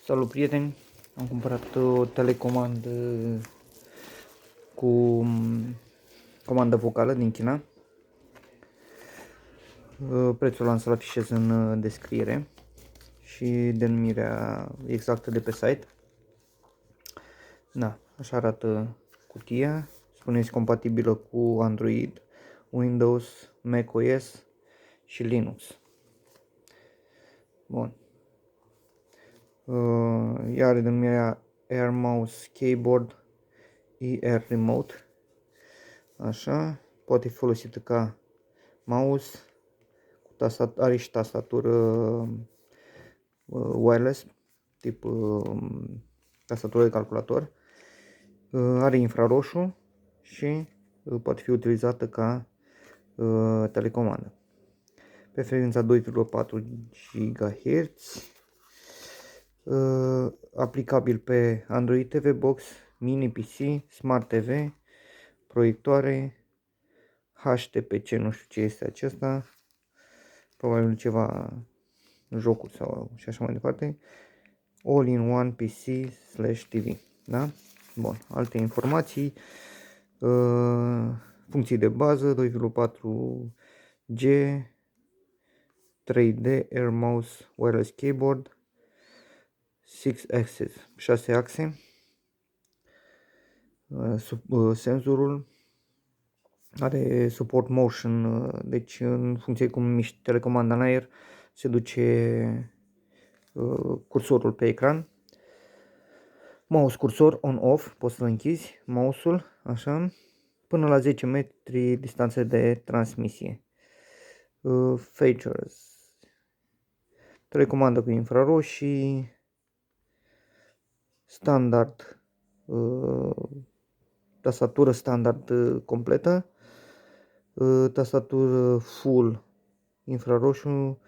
Salut prieteni, am cumpărat o telecomandă cu comandă vocală din China. Prețul am să-l afișez în descriere și denumirea exactă de pe site. Da, așa arată cutia. Spune că compatibilă cu Android, Windows, macOS și Linux. Bun. Ea are denumirea Air Mouse Keyboard ER Remote. Așa, poate fi folosită ca mouse, are și tastatură wireless, tip tastatură de calculator, are infraroșu și poate fi utilizată ca telecomandă. Pe frecvența 2,4 GHz, aplicabil pe Android TV Box, Mini PC, Smart TV, proiectoare, HTPC, nu știu ce este acesta, probabil ceva jocuri sau și așa mai departe, All-in-one PC/TV, da? Bun, alte informații, funcții de bază, 2,4G, 3D, Air Mouse Wireless Keyboard, 6 axes, 6 axe, senzorul, are support motion, deci în funcție cum miști telecomanda în aer, se duce cursorul pe ecran. Mouse cursor on-off, poți să-l închizi, mouse-ul, așa, până la 10 metri distanță de transmisie. Features, telecomandă cu infraroșii, standard, tastatură standard completă, tastatură full infraroșu,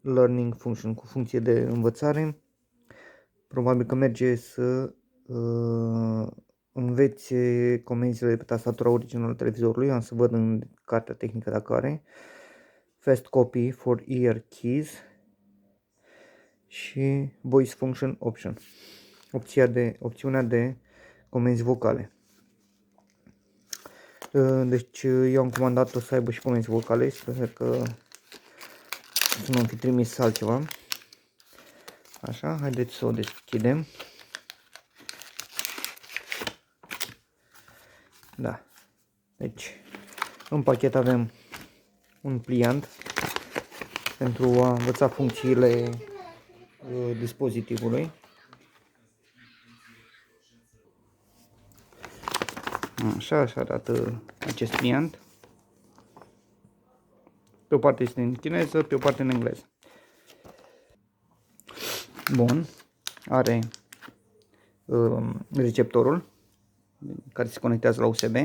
learning function, cu funcție de învățare. Probabil că merge să înveți comenzile pe tastatura originală televizorului. Am să văd în cartea tehnică dacă are. Fast copy for ear keys și voice function option, opțiunea de comenzi vocale. Deci eu am comandat-o să aibă și comenzi vocale, sper că să nu fi trimis altceva. Așa, haideți să o deschidem. Da. Deci, în pachet avem un pliant pentru a învăța funcțiile dispozitivului. Așa arată acest pliant. Pe o parte este în chineză, pe o parte în engleză. Bun. Are receptorul care se conectează la USB.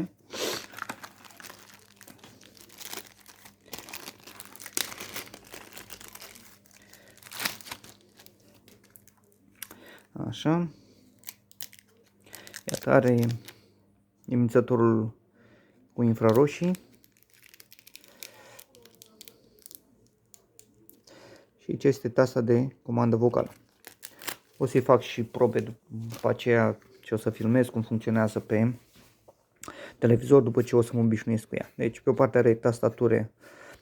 Așa. Iată, are emițătorul cu infraroșii și ce este tasta de comandă vocală. O să-i fac și probe după aceea ce o să filmez cum funcționează pe televizor după ce o să mă obișnuiesc cu ea. Deci pe o parte are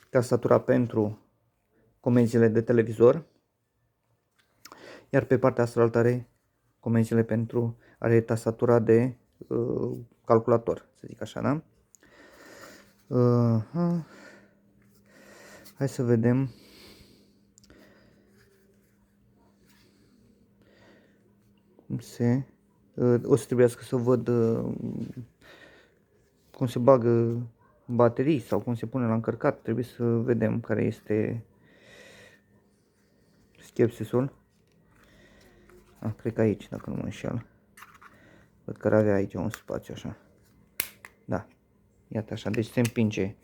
tastatura pentru comenzile de televizor, iar pe partea asta are comenzile are tastatura de calculator, să zic așa, da? Hai să vedem. O să trebuiască să văd cum se bagă baterii sau cum se pune la încărcat. Trebuie să vedem care este schepsisul. Cred că aici, dacă nu mă înșel. Văd că avea aici un spațiu așa. Da, iată așa, deci se împinge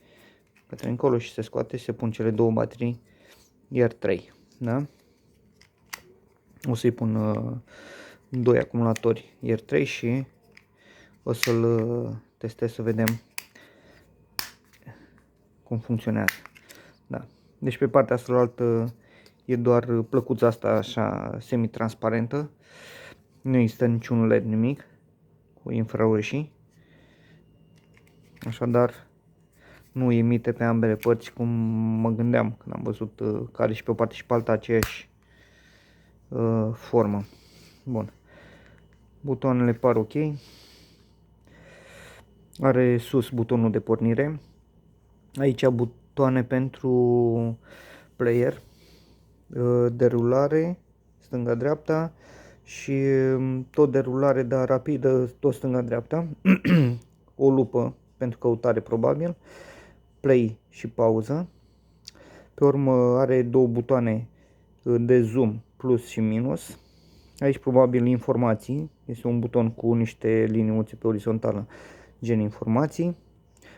către încolo și se scoate și se pun cele două baterii, iar 3, da? O să-i pun 2 acumulatori iar 3 și o să-l testez să vedem cum funcționează. Da. Deci pe partea asta altă e doar plăcuța asta așa semi-transparentă. Nu există niciun LED, nimic cu infraroșii. Așadar, nu emite pe ambele părți cum mă gândeam când am văzut că are și pe o parte și pe alta aceeași formă. Bun. Butoanele par ok. Are sus butonul de pornire. Aici butoane pentru player, derulare, stânga-dreapta și tot derulare, dar rapidă, tot stânga-dreapta. O lupă pentru căutare probabil, play și pauză. Pe urmă are două butoane de zoom, plus și minus. Aici probabil informații, este un buton cu niște liniuțe pe orizontală, gen informații.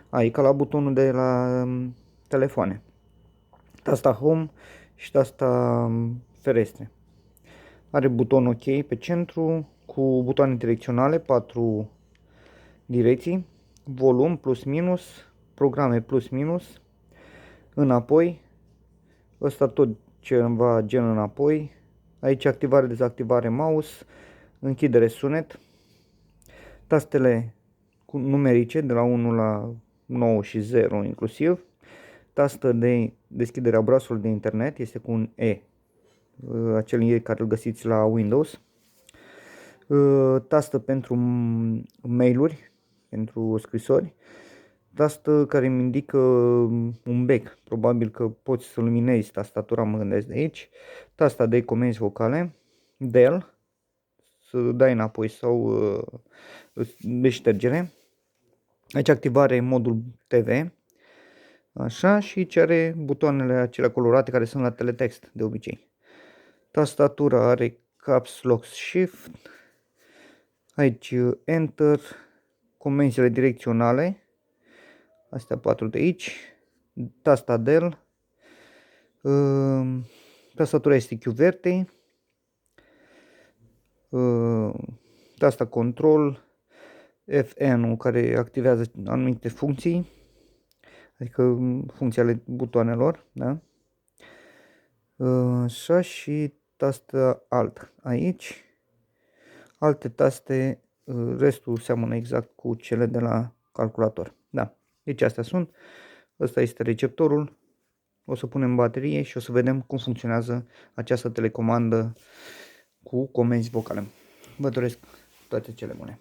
Aici ca la butonul de la telefoane. Tasta home și tasta ferestre. Are buton OK pe centru cu butoane direcționale, 4 direcții, volum plus minus, programe plus minus, înapoi, ăsta tot ceva gen înapoi, aici activare, dezactivare mouse, închidere sunet, tastele numerice de la 1 la 9 și 0 inclusiv, tastă de deschidere a brațului de internet, este cu un E, acel E care îl găsiți la Windows, tastă pentru mail-uri, pentru scrisori, tastă care îmi indică un bec, probabil că poți să luminezi tastatura, mă gândesc de aici, tasta de comenzi vocale, del, să dai înapoi sau de ștergere, aici activare modul TV, așa, și cere butoanele acelea colorate care sunt la teletext de obicei. Tastatura are Caps Lock Shift, aici Enter, comenzile direcționale, astea 4 de aici, tasta del, tastatura este QWERTY, tasta control, FN-ul care activează anumite funcții, adică funcții ale butoanelor, da? Așa, și tasta alt aici, alte taste, restul seamănă exact cu cele de la calculator, da, deci astea sunt, ăsta este receptorul, o să punem baterie și o să vedem cum funcționează această telecomandă cu comenzi vocale. Vă doresc toate cele bune!